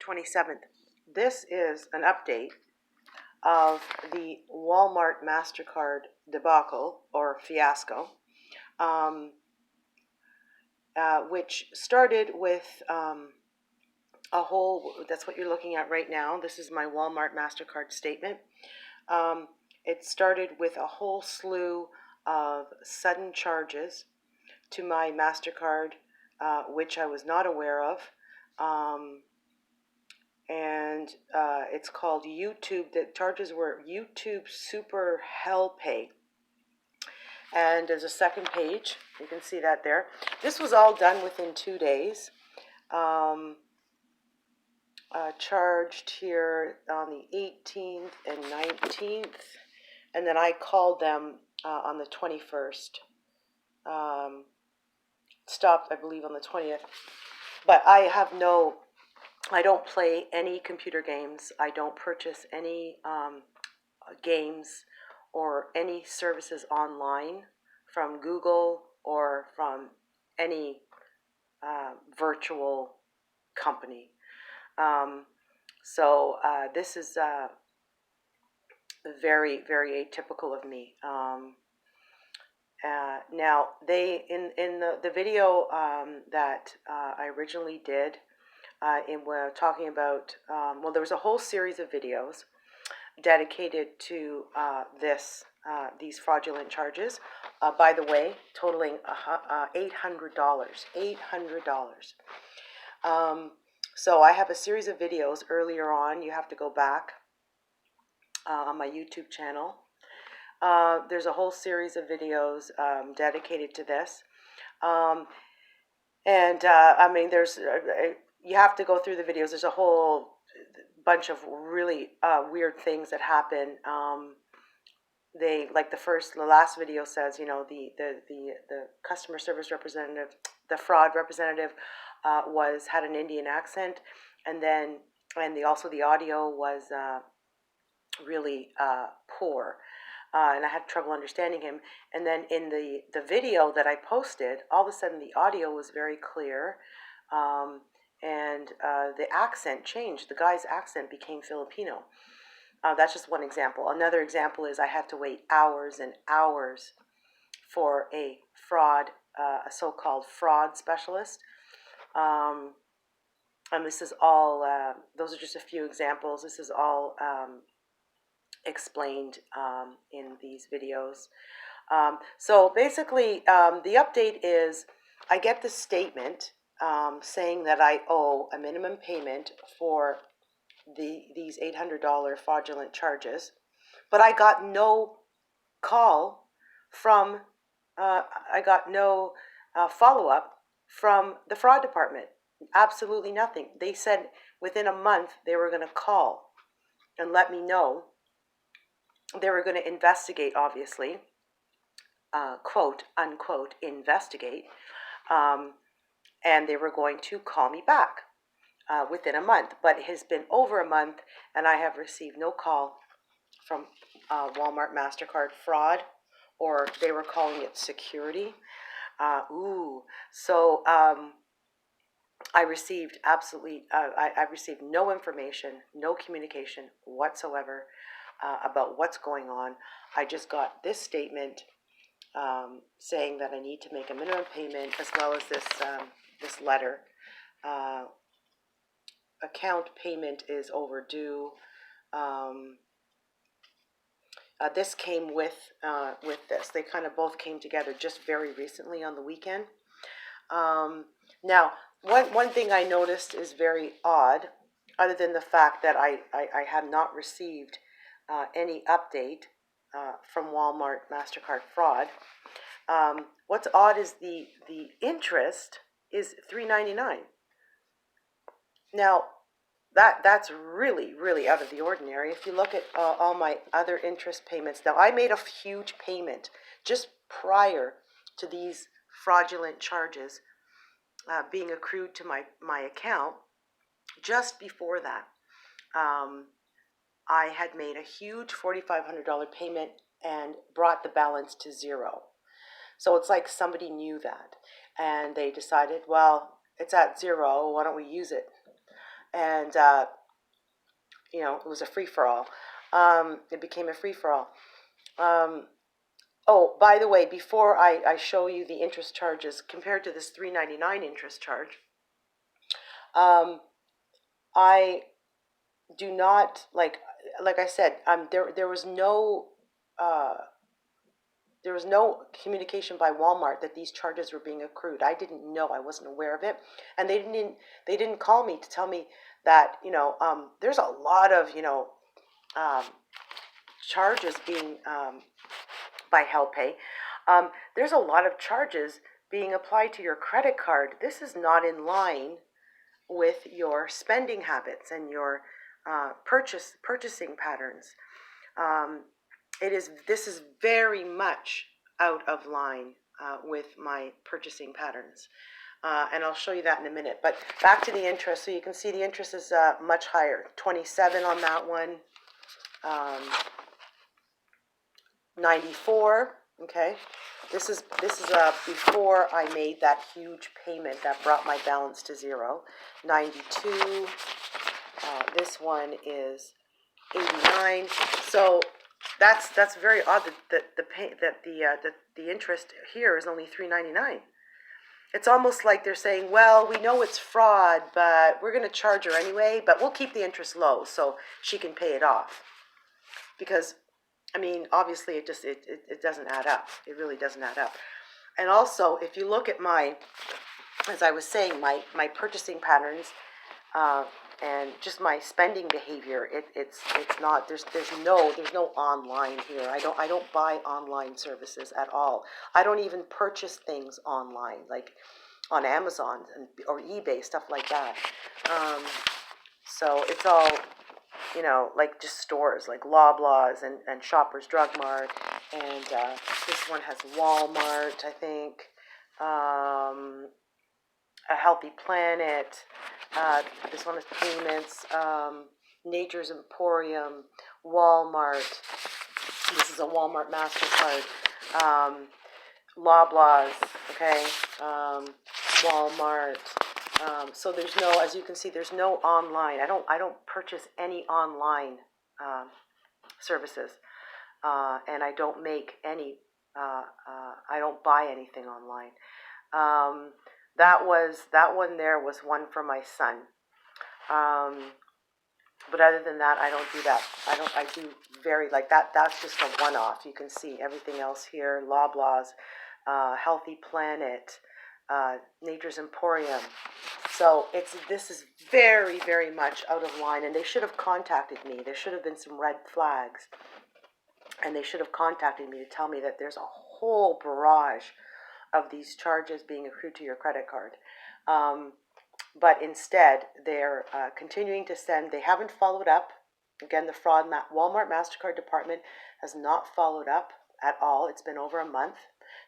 27th. This is an update of the Walmart MasterCard debacle or fiasco, which started with a whole, that's what you're looking at right now. This is my Walmart MasterCard statement. It started with a whole slew of sudden charges to my MasterCard, which I was not aware of. It's called YouTube. The charges were YouTube Super HellPay. And there's a second page. You can see that there. This was all done within 2 days. Charged here on the 18th and 19th. And then I called them on the 21st. Stopped, I believe, on the 20th. But I don't play any computer games. I don't purchase any games or any services online from Google or from any virtual company. This is very, very atypical of me. Now, they in the video that I originally did, we're talking about, there was a whole series of videos dedicated to these fraudulent charges, by the way, totaling $800. So I have a series of videos earlier on. You have to go back on my YouTube channel. There's a whole series of videos dedicated to this. You have to go through the videos. There's a whole bunch of really weird things that happen. The last video says, the customer service representative, the fraud representative, had an Indian accent, and the audio was really poor. And I had trouble understanding him. And then in the video that I posted, all of a sudden the audio was very clear, and the accent changed. The guy's accent became Filipino. That's just one example. Another example is I had to wait hours and hours for a so-called fraud specialist. And this is all, those are just a few examples. This is all explained in these videos. So basically, the update is I get the statement saying that I owe a minimum payment for these $800 fraudulent charges, but I got no call from, I got no follow-up from the fraud department. Absolutely nothing. They said within a month they were going to call and let me know. They were going to investigate, obviously, quote, unquote, investigate, and they were going to call me back within a month. But it has been over a month, and I have received no call from Walmart MasterCard fraud, or they were calling it security. I received I received no information, no communication whatsoever about what's going on. I just got this statement saying that I need to make a minimum payment, as well as this letter. Account payment is overdue. This came with this. They kind of both came together just very recently on the weekend. Now, one thing I noticed is very odd, other than the fact that I have not received any update from Walmart MasterCard fraud. What's odd is the interest is $3.99. Now, that's really, really out of the ordinary. If you look at all my other interest payments, now I made a huge payment just prior to these fraudulent charges being accrued to my account. Just before that, I had made a huge $4,500 payment and brought the balance to zero. So it's like somebody knew that, and they decided, well, it's at zero, why don't we use it? and it was a free-for-all. It became a free-for-all. Oh, by the way, before I show you the interest charges compared to this $3.99 interest charge, I do not like I said, there was no communication by Walmart that these charges were being accrued. I didn't know. I wasn't aware of it, and they didn't call me to tell me that there's a lot of charges being by HellPay. There's a lot of charges being applied to your credit card. This is not in line with your spending habits and your purchasing patterns. This is very much out of line with my purchasing patterns. And I'll show you that in a minute. But back to the interest. So you can see the interest is much higher. 27 on that one. 94. Okay. This is before I made that huge payment that brought my balance to zero. 92. This one is 89. So that's very odd that the interest here is only $3.99. It's almost like they're saying, well, we know it's fraud, but we're going to charge her anyway, but we'll keep the interest low so she can pay it off. Because, I mean, obviously it doesn't add up. It really doesn't add up. And also, if you look at as I was saying, my purchasing patterns, and just my spending behavior, it's not, there's no online here. I don't buy online services at all. I don't even purchase things online, like on Amazon or eBay, stuff like that. So it's all, like just stores like Loblaws and Shoppers Drug Mart, and this one has Walmart, I think. A Healthy Planet. This one is Payments. Nature's Emporium. Walmart. This is a Walmart MasterCard. Loblaws. Okay. Walmart. So there's no, as you can see, there's no online. I don't purchase any online services, and I don't make any. I don't buy anything online. That one there was one for my son. But other than that, I don't do that. I do very, like that. That's just a one-off. You can see everything else here. Loblaws, Healthy Planet, Nature's Emporium. So this is very, very much out of line, and they should have contacted me. There should have been some red flags, and they should have contacted me to tell me that there's a whole barrage of these charges being accrued to your credit card. But instead, they're continuing to send. They haven't followed up. Again, the Walmart MasterCard department has not followed up at all. It's been over a month.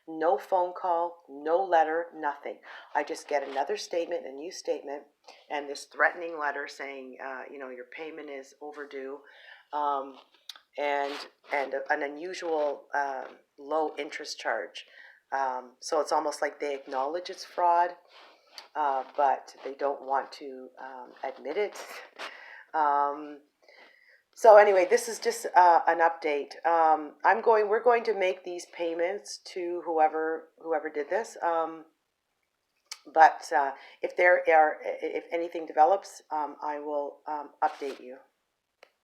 No phone call, no letter, nothing. I just get another statement, a new statement, and this threatening letter saying, your payment is overdue, and an unusual low interest charge. So it's almost like they acknowledge it's fraud, but they don't want to admit it. So anyway, this is just an update. We're going to make these payments to whoever did this. But if anything develops, I will update you.